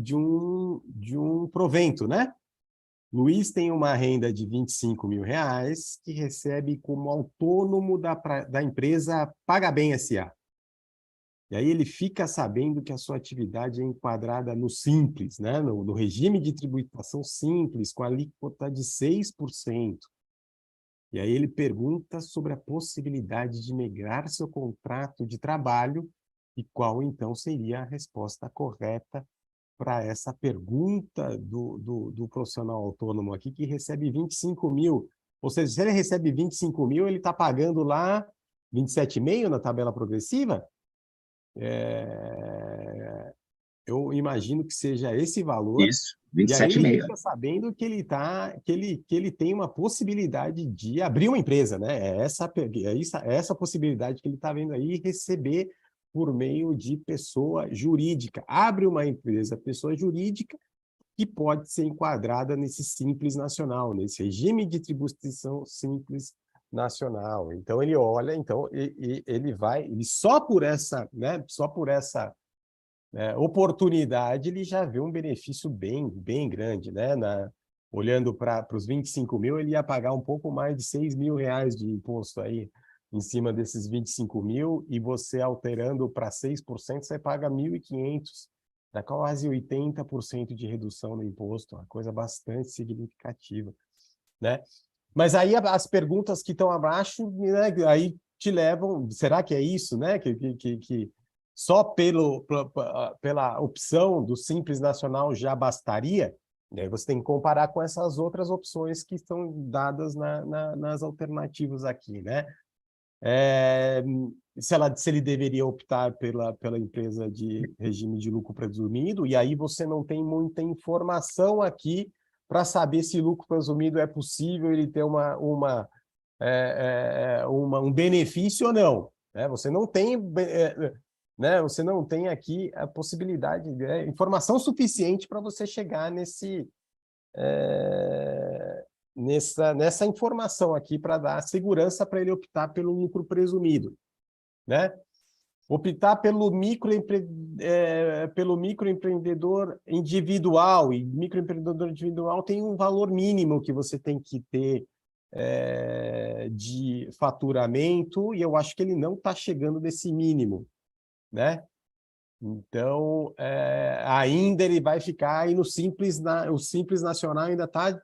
de um provento, né? Luiz tem uma renda de R$ 25.000 que recebe como autônomo da empresa Paga Bem S.A. E aí ele fica sabendo que a sua atividade é enquadrada no Simples, né? no regime de tributação simples, com alíquota de 6%. E aí ele pergunta sobre a possibilidade de migrar seu contrato de trabalho e qual, então, seria a resposta correta para essa pergunta do profissional autônomo aqui, que recebe 25.000. Ou seja, se ele recebe 25.000, ele está pagando lá 27,5 na tabela progressiva? Eu imagino que seja esse valor. Isso, E aí ele 27,5. fica sabendo que ele tem uma possibilidade de abrir uma empresa, né? É essa possibilidade que ele está vendo aí, receber por meio de pessoa jurídica. Abre uma empresa, pessoa jurídica, que pode ser enquadrada nesse Simples Nacional, nesse regime de tributação simples nacional. Então ele olha, então ele só por essa, né? Só por essa oportunidade, ele já vê um benefício bem, bem grande, né? Olhando para os 25.000, ele ia pagar um pouco mais de R$ 6.000 de imposto aí em cima desses 25.000, e você alterando para 6%, você paga 1.500, dá quase 80% de redução no imposto, uma coisa bastante significativa, né? Mas aí as perguntas que estão abaixo, né, aí te levam, será que é isso, né? Que só pela opção do Simples Nacional já bastaria? E aí você tem que comparar com essas outras opções que estão dadas nas alternativas aqui, né? Se ele deveria optar pela empresa de regime de lucro presumido, e aí você não tem muita informação aqui para saber se lucro presumido é possível ele ter um benefício ou não, né? Você não tem, né? Você não tem aqui a possibilidade, informação suficiente para você chegar nessa informação aqui para dar segurança para ele optar pelo lucro presumido, né? Optar pelo microempreendedor individual, e microempreendedor individual tem um valor mínimo que você tem que ter de faturamento, e eu acho que ele não está chegando nesse mínimo, né? Então, ainda ele vai ficar aí no Simples, o Simples Nacional ainda está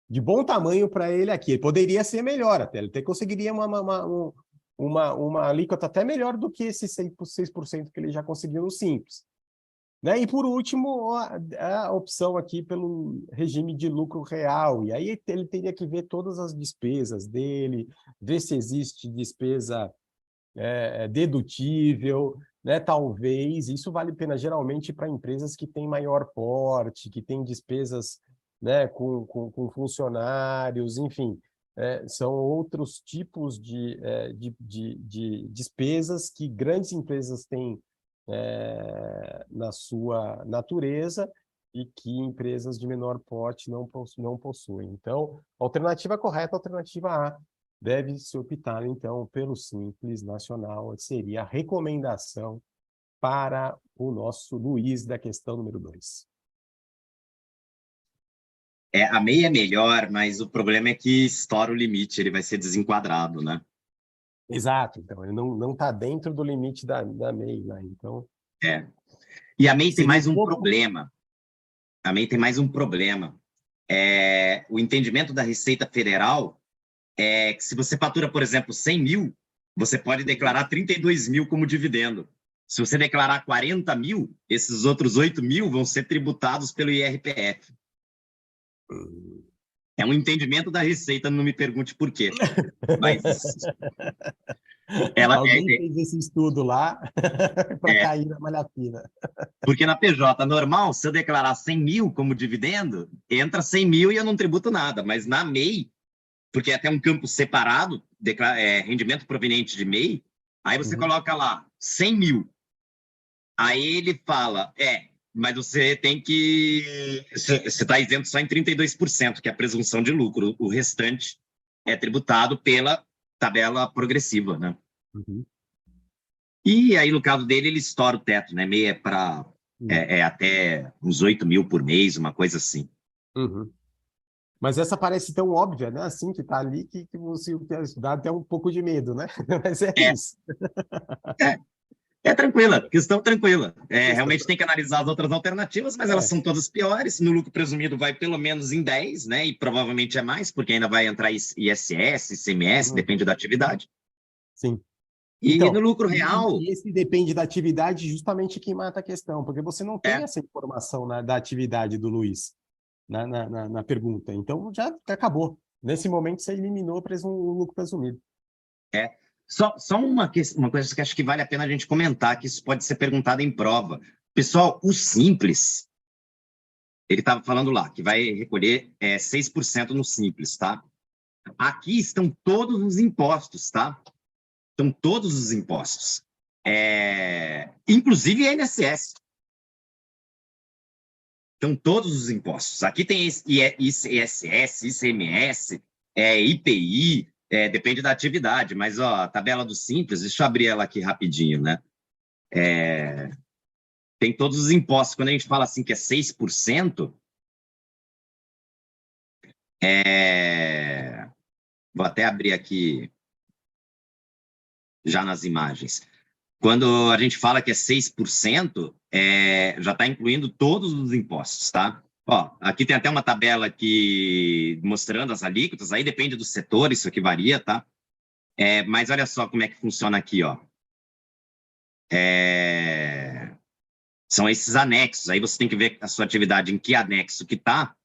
de bom tamanho para ele aqui. Ele poderia ser melhor até, ele até conseguiria uma alíquota até melhor do que esse 6% que ele já conseguiu no Simples, né? E, por último, a opção aqui pelo regime de lucro real. E aí ele teria que ver todas as despesas dele, ver se existe despesa dedutível, né? Talvez, isso vale a pena geralmente para empresas que têm maior porte, que têm despesas, né, com funcionários, enfim, são outros tipos de despesas que grandes empresas têm na sua natureza e que empresas de menor porte não possuem. Então, alternativa correta, alternativa A. Deve-se optar, então, pelo Simples Nacional, seria a recomendação para o nosso Luiz da questão número 2. A MEI é melhor, mas o problema é que estoura o limite, ele vai ser desenquadrado, né? Exato, então, ele não está dentro do limite da MEI, né? Então, E a MEI tem seria um mais um pouco... problema. A MEI tem mais um problema. O entendimento da Receita Federal é que se você fatura, por exemplo, 100 mil, você pode declarar 32 mil como dividendo. Se você declarar 40 mil, esses outros 8 mil vão ser tributados pelo IRPF. É um entendimento da Receita, não me pergunte por quê. Mas Alguém fez esse estudo lá para cair na malha fina. Porque na PJ normal, se eu declarar 100 mil como dividendo, entra 100 mil e eu não tributo nada. Mas na MEI, porque é até um campo separado, rendimento proveniente de MEI, aí você coloca lá 100 mil. Aí ele fala, mas você tem que... Você está isento só em 32%, que é a presunção de lucro. O restante é tributado pela tabela progressiva, né? E aí, no caso dele, ele estoura o teto, né? MEI é para É até uns 8 mil por mês, uma coisa assim. Uhum. Mas essa parece tão óbvia, né? Assim, que tá ali, que você dá até um pouco de medo, né? Mas é É, isso. é, é tranquila, questão tranquila. Questão. Realmente tem que analisar as outras alternativas, mas elas É, são todas piores. No lucro presumido vai pelo menos em 10, né? E provavelmente é mais, porque ainda vai entrar ISS, ICMS, uhum, depende da atividade. sim. E no Então, lucro e, real, e esse depende da atividade justamente que mata a questão, porque você não tem é, essa informação da atividade do Luiz na pergunta. Então, já acabou. Nesse momento, você eliminou o lucro presumido. é. Só uma coisa que acho que vale a pena a gente comentar, que isso pode ser perguntado em prova. Pessoal, o Simples, ele estava falando lá, que vai recolher 6% no Simples, tá? Aqui estão todos os impostos, tá? Estão todos os impostos. Inclusive INSS. Estão todos os impostos. Aqui tem ISS, ICMS, IPI, depende da atividade, mas ó, a tabela do Simples, deixa eu abrir ela aqui rapidinho, né? Tem todos os impostos. Quando a gente fala assim que é 6%, vou até abrir aqui já nas imagens. Quando a gente fala que é 6%, já está incluindo todos os impostos, tá? Ó, aqui tem até uma tabela aqui mostrando as alíquotas, aí depende do setor, isso aqui varia, tá? Mas olha só como é que funciona aqui, ó. São esses anexos, aí você tem que ver a sua atividade em que anexo que está.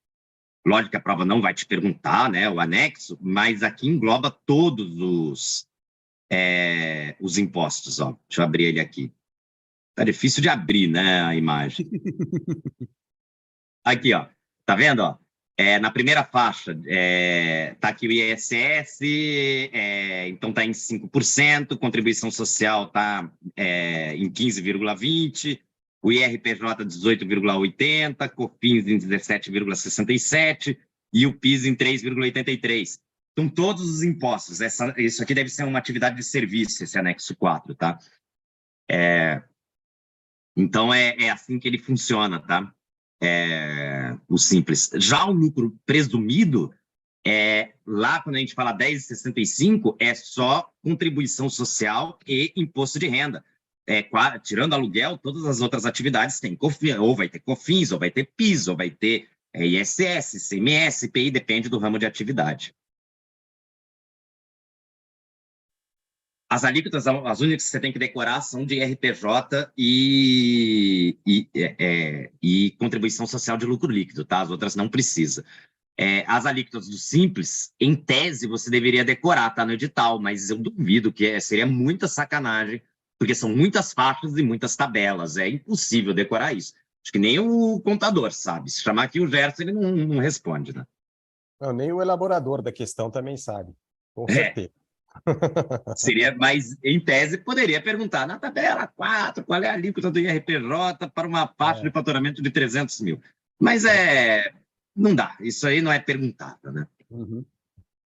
Lógico que a prova não vai te perguntar, né, o anexo, mas aqui engloba todos os impostos, ó. Deixa eu abrir ele aqui. Tá difícil de abrir, né, a imagem. Aqui, ó. Tá vendo, ó? Na primeira faixa, tá aqui o ISS, então tá em 5%, contribuição social tá em 15,20%, o IRPJ 18,80%, COFINS em 17,67% e o PIS em 3,83%. Então, todos os impostos. Isso aqui deve ser uma atividade de serviço, esse anexo 4, tá? Então, é assim que ele funciona, tá? O Simples. Já o lucro presumido, lá quando a gente fala 10,65, é só contribuição social e imposto de renda. Tirando aluguel, todas as outras atividades têm COFINS, ou vai ter COFINS, ou vai ter PIS, ou vai ter ISS, ICMS, IPI, depende do ramo de atividade. As alíquotas, as únicas que você tem que decorar são de RPJ e contribuição social de lucro líquido, tá? As outras não precisa. As alíquotas do Simples, em tese, você deveria decorar, tá no edital, mas eu duvido que seria muita sacanagem, porque são muitas faixas e muitas tabelas, é impossível decorar isso. Acho que nem o contador sabe. Se chamar aqui o Gerson, ele não responde, né? Não, nem o elaborador da questão também sabe, com É. certeza. Seria, mas em tese poderia perguntar na tabela 4, qual é a alíquota do IRPJ para uma faixa de faturamento de 300 mil. Mas não dá, isso aí não é perguntável, né? Uhum.